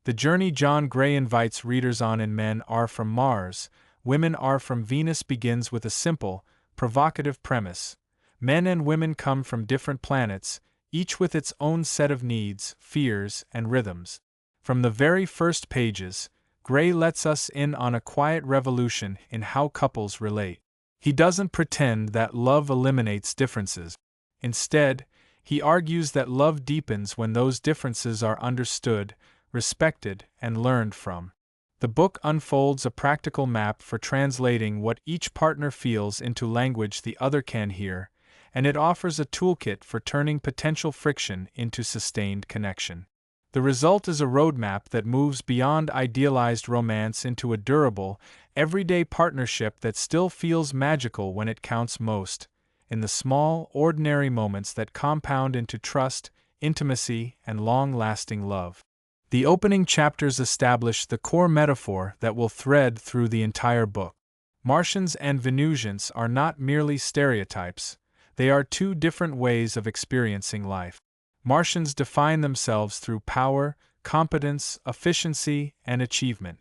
The journey John Gray invites readers on in Men Are From Mars, Women Are From Venus begins with a simple, provocative premise. Men and women come from different planets, each with its own set of needs, fears, and rhythms. From the very first pages, Gray lets us in on a quiet revolution in how couples relate. He doesn't pretend that love eliminates differences. Instead, he argues that love deepens when those differences are understood, respected, and learned from. The book unfolds a practical map for translating what each partner feels into language the other can hear, and it offers a toolkit for turning potential friction into sustained connection. The result is a roadmap that moves beyond idealized romance into a durable, everyday partnership that still feels magical when it counts most, in the small, ordinary moments that compound into trust, intimacy, and long-lasting love. The opening chapters establish the core metaphor that will thread through the entire book. Martians and Venusians are not merely stereotypes, they are two different ways of experiencing life. Martians define themselves through power, competence, efficiency, and achievement.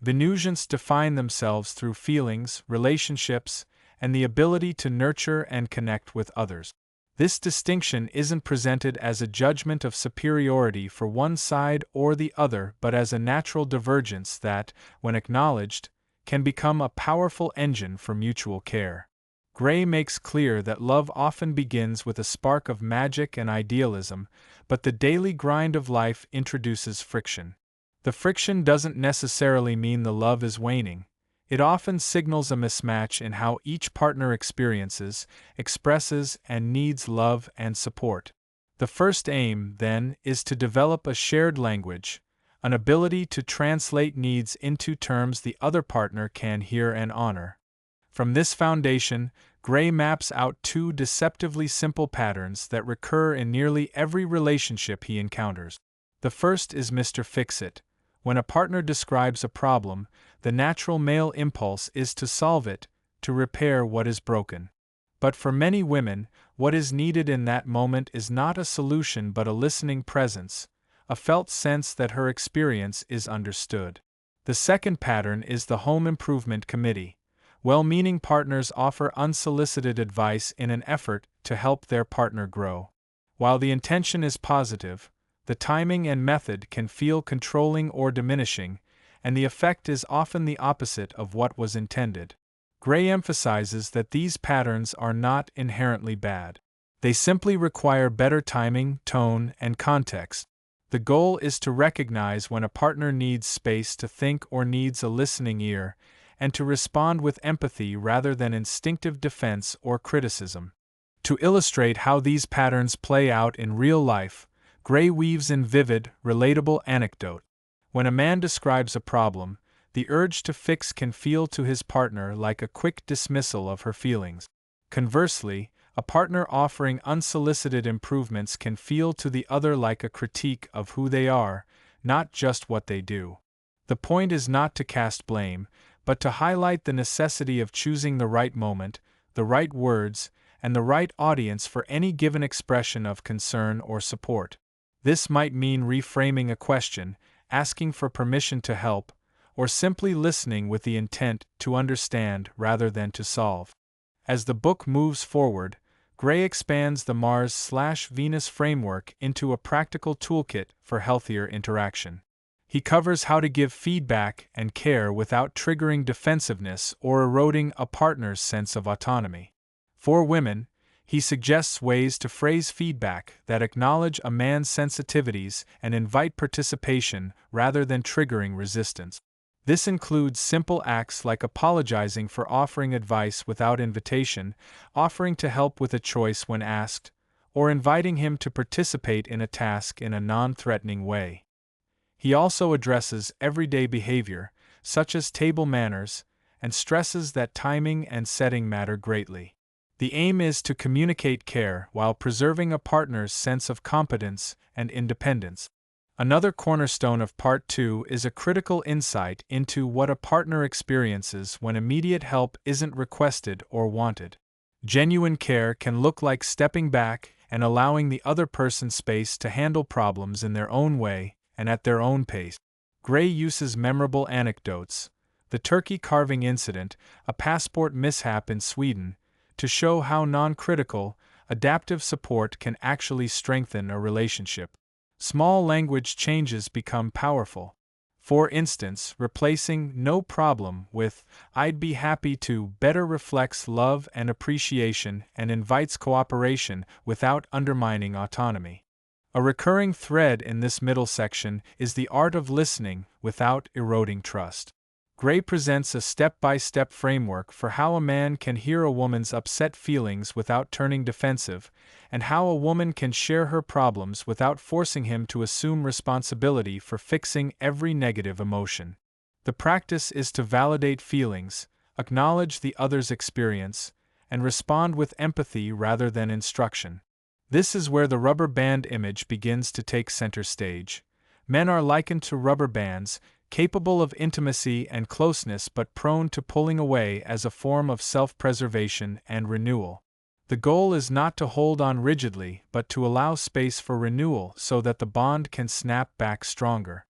Venusians define themselves through feelings, relationships, and the ability to nurture and connect with others. This distinction isn't presented as a judgment of superiority for one side or the other, but as a natural divergence that, when acknowledged, can become a powerful engine for mutual care. Gray makes clear that love often begins with a spark of magic and idealism, but the daily grind of life introduces friction. The friction doesn't necessarily mean the love is waning. It often signals a mismatch in how each partner experiences, expresses, and needs love and support. The first aim, then, is to develop a shared language, an ability to translate needs into terms the other partner can hear and honor. From this foundation, Gray maps out two deceptively simple patterns that recur in nearly every relationship he encounters. The first is Mr. Fix-It. When a partner describes a problem, the natural male impulse is to solve it, to repair what is broken. But for many women, what is needed in that moment is not a solution but a listening presence, a felt sense that her experience is understood. The second pattern is the Home Improvement Committee. Well-meaning partners offer unsolicited advice in an effort to help their partner grow. While the intention is positive, the timing and method can feel controlling or diminishing, and the effect is often the opposite of what was intended. Gray emphasizes that these patterns are not inherently bad. They simply require better timing, tone, and context. The goal is to recognize when a partner needs space to think or needs a listening ear, and to respond with empathy rather than instinctive defense or criticism. To illustrate how these patterns play out in real life, Gray weaves in vivid, relatable anecdote. When a man describes a problem, the urge to fix can feel to his partner like a quick dismissal of her feelings. Conversely, a partner offering unsolicited improvements can feel to the other like a critique of who they are, not just what they do. The point is not to cast blame, but to highlight the necessity of choosing the right moment, the right words, and the right audience for any given expression of concern or support. This might mean reframing a question, asking for permission to help, or simply listening with the intent to understand rather than to solve. As the book moves forward, Gray expands the Mars/Venus framework into a practical toolkit for healthier interaction. He covers how to give feedback and care without triggering defensiveness or eroding a partner's sense of autonomy. For women, he suggests ways to phrase feedback that acknowledge a man's sensitivities and invite participation rather than triggering resistance. This includes simple acts like apologizing for offering advice without invitation, offering to help with a choice when asked, or inviting him to participate in a task in a non-threatening way. He also addresses everyday behavior, such as table manners, and stresses that timing and setting matter greatly. The aim is to communicate care while preserving a partner's sense of competence and independence. Another cornerstone of Part 2 is a critical insight into what a partner experiences when immediate help isn't requested or wanted. Genuine care can look like stepping back and allowing the other person space to handle problems in their own way and at their own pace. Gray uses memorable anecdotes, the turkey carving incident, a passport mishap in Sweden, to show how non-critical, adaptive support can actually strengthen a relationship. Small language changes become powerful. For instance, replacing "no problem" with "I'd be happy to" better reflects love and appreciation and invites cooperation without undermining autonomy. A recurring thread in this middle section is the art of listening without eroding trust. Gray presents a step-by-step framework for how a man can hear a woman's upset feelings without turning defensive, and how a woman can share her problems without forcing him to assume responsibility for fixing every negative emotion. The practice is to validate feelings, acknowledge the other's experience, and respond with empathy rather than instruction. This is where the rubber band image begins to take center stage. Men are likened to rubber bands, capable of intimacy and closeness but prone to pulling away as a form of self-preservation and renewal. The goal is not to hold on rigidly but to allow space for renewal so that the bond can snap back stronger.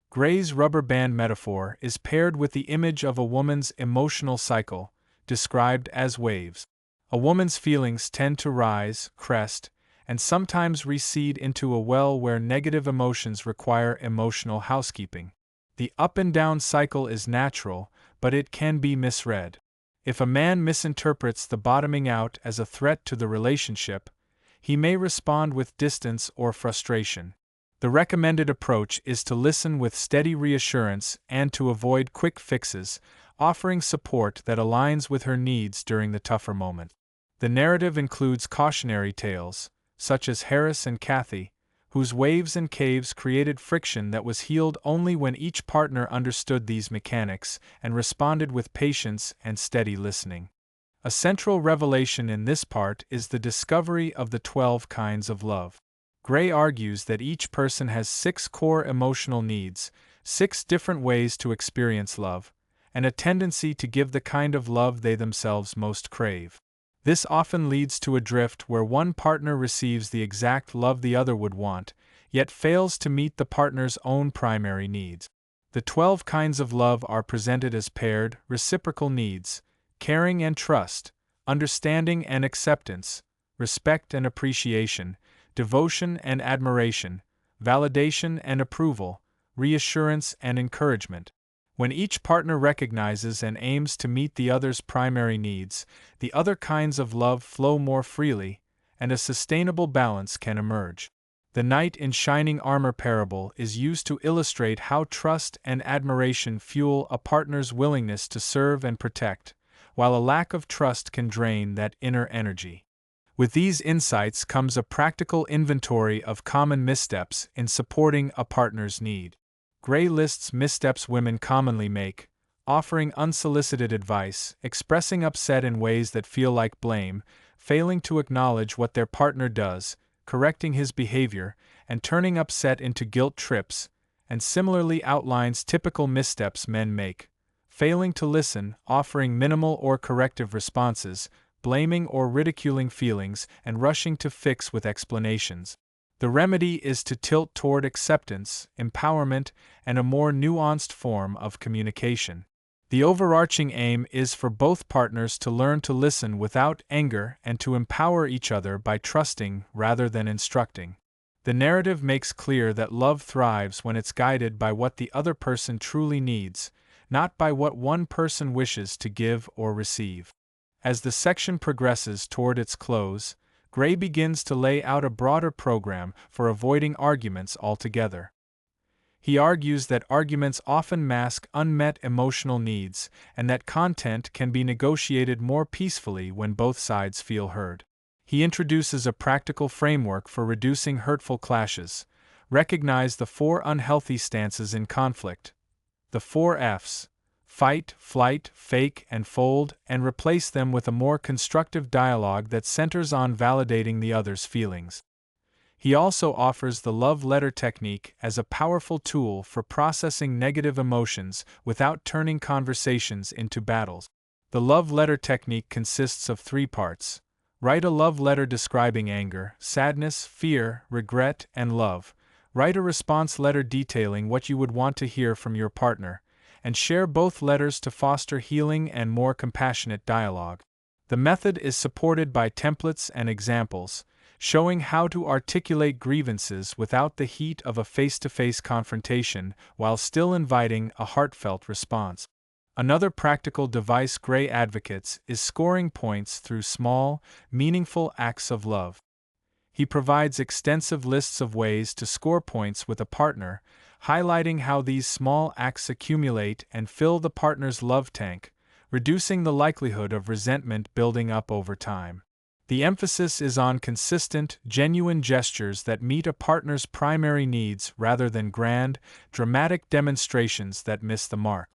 Gray's rubber band metaphor is paired with the image of a woman's emotional cycle, described as waves. A woman's feelings tend to rise, crest, and sometimes recede into a well where negative emotions require emotional housekeeping. The up and down cycle is natural, but it can be misread. If a man misinterprets the bottoming out as a threat to the relationship, he may respond with distance or frustration. The recommended approach is to listen with steady reassurance and to avoid quick fixes, offering support that aligns with her needs during the tougher moment. The narrative includes cautionary tales, such as Harris and Kathy, whose waves and caves created friction that was healed only when each partner understood these mechanics and responded with patience and steady listening. A central revelation in this part is the discovery of the 12 kinds of love. Gray argues that each person has 6 core emotional needs, 6 different ways to experience love, and a tendency to give the kind of love they themselves most crave. This often leads to a drift where one partner receives the exact love the other would want, yet fails to meet the partner's own primary needs. The 12 kinds of love are presented as paired, reciprocal needs: caring and trust, understanding and acceptance, respect and appreciation, devotion and admiration, validation and approval, reassurance and encouragement. When each partner recognizes and aims to meet the other's primary needs, the other kinds of love flow more freely, and a sustainable balance can emerge. The knight in shining armor parable is used to illustrate how trust and admiration fuel a partner's willingness to serve and protect, while a lack of trust can drain that inner energy. With these insights comes a practical inventory of common missteps in supporting a partner's need. Gray lists missteps women commonly make, offering unsolicited advice, expressing upset in ways that feel like blame, failing to acknowledge what their partner does, correcting his behavior, and turning upset into guilt trips, and similarly outlines typical missteps men make: failing to listen, offering minimal or corrective responses, blaming or ridiculing feelings, and rushing to fix with explanations. The remedy is to tilt toward acceptance, empowerment, and a more nuanced form of communication. The overarching aim is for both partners to learn to listen without anger and to empower each other by trusting rather than instructing. The narrative makes clear that love thrives when it's guided by what the other person truly needs, not by what one person wishes to give or receive. As the section progresses toward its close, Gray begins to lay out a broader program for avoiding arguments altogether. He argues that arguments often mask unmet emotional needs, and that content can be negotiated more peacefully when both sides feel heard. He introduces a practical framework for reducing hurtful clashes. Recognize the 4 unhealthy stances in conflict, the 4 Fs: fight, flight, fake, and fold, and replace them with a more constructive dialogue that centers on validating the other's feelings. He also offers the love letter technique as a powerful tool for processing negative emotions without turning conversations into battles. The love letter technique consists of 3 parts. Write a love letter describing anger, sadness, fear, regret, and love. Write a response letter detailing what you would want to hear from your partner, and share both letters to foster healing and more compassionate dialogue. The method is supported by templates and examples, showing how to articulate grievances without the heat of a face-to-face confrontation while still inviting a heartfelt response. Another practical device Gray advocates is scoring points through small, meaningful acts of love. He provides extensive lists of ways to score points with a partner, highlighting how these small acts accumulate and fill the partner's love tank, reducing the likelihood of resentment building up over time. The emphasis is on consistent, genuine gestures that meet a partner's primary needs rather than grand, dramatic demonstrations that miss the mark.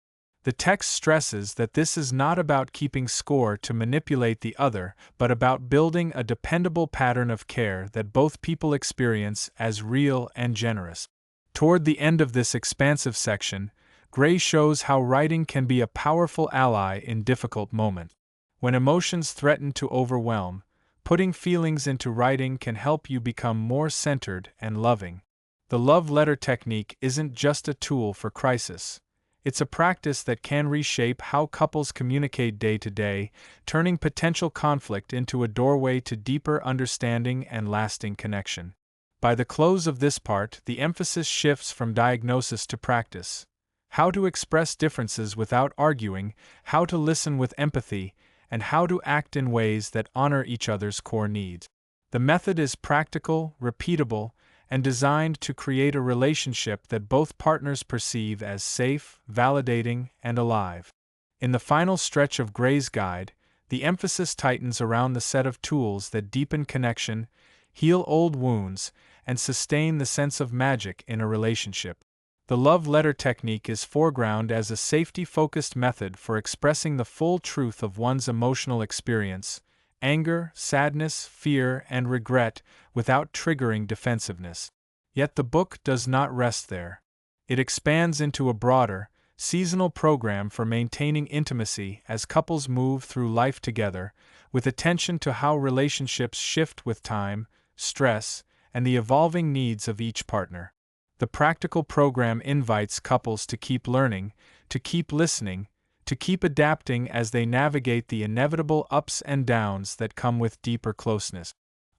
The text stresses that this is not about keeping score to manipulate the other, but about building a dependable pattern of care that both people experience as real and generous. Toward the end of this expansive section, Gray shows how writing can be a powerful ally in difficult moments. When emotions threaten to overwhelm, putting feelings into writing can help you become more centered and loving. The love letter technique isn't just a tool for crisis. It's a practice that can reshape how couples communicate day to day, turning potential conflict into a doorway to deeper understanding and lasting connection. By the close of this part, the emphasis shifts from diagnosis to practice. How to express differences without arguing, how to listen with empathy, and how to act in ways that honor each other's core needs. The method is practical, repeatable, and designed to create a relationship that both partners perceive as safe, validating, and alive. In the final stretch of Gray's guide, the emphasis tightens around the set of tools that deepen connection, heal old wounds, and sustain the sense of magic in a relationship. The love letter technique is foregrounded as a safety-focused method for expressing the full truth of one's emotional experience, anger, sadness, fear, and regret, without triggering defensiveness. Yet the book does not rest there. It expands into a broader, seasonal program for maintaining intimacy as couples move through life together, with attention to how relationships shift with time, stress, and the evolving needs of each partner. The practical program invites couples to keep learning, to keep listening, to keep adapting as they navigate the inevitable ups and downs that come with deeper closeness.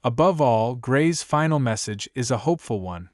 Above all, Gray's final message is a hopeful one.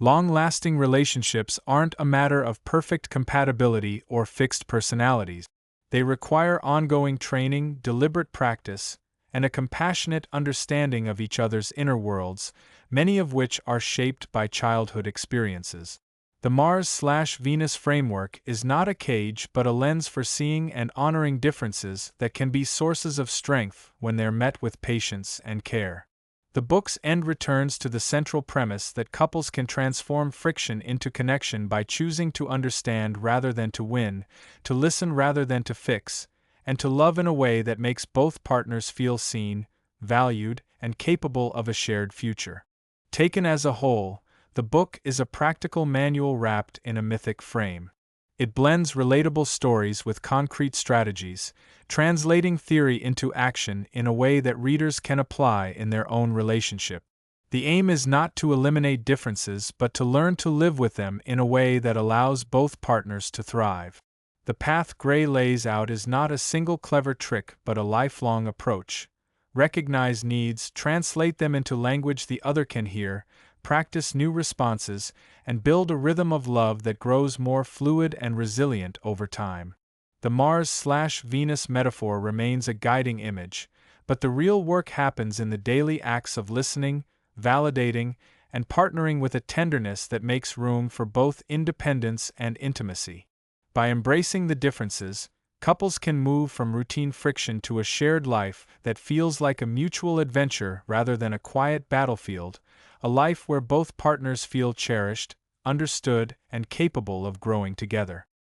Long-lasting relationships aren't a matter of perfect compatibility or fixed personalities. They require ongoing training, deliberate practice, and a compassionate understanding of each other's inner worlds, many of which are shaped by childhood experiences. The Mars/Venus framework is not a cage but a lens for seeing and honoring differences that can be sources of strength when they're met with patience and care. The book's end returns to the central premise that couples can transform friction into connection by choosing to understand rather than to win, to listen rather than to fix, and to love in a way that makes both partners feel seen, valued, and capable of a shared future. Taken as a whole, the book is a practical manual wrapped in a mythic frame. It blends relatable stories with concrete strategies, translating theory into action in a way that readers can apply in their own relationship. The aim is not to eliminate differences but to learn to live with them in a way that allows both partners to thrive. The path Gray lays out is not a single clever trick but a lifelong approach. Recognize needs, translate them into language the other can hear, practice new responses, and build a rhythm of love that grows more fluid and resilient over time. The Mars/Venus metaphor remains a guiding image, but the real work happens in the daily acts of listening, validating, and partnering with a tenderness that makes room for both independence and intimacy. By embracing the differences, couples can move from routine friction to a shared life that feels like a mutual adventure rather than a quiet battlefield, a life where both partners feel cherished, understood, and capable of growing together.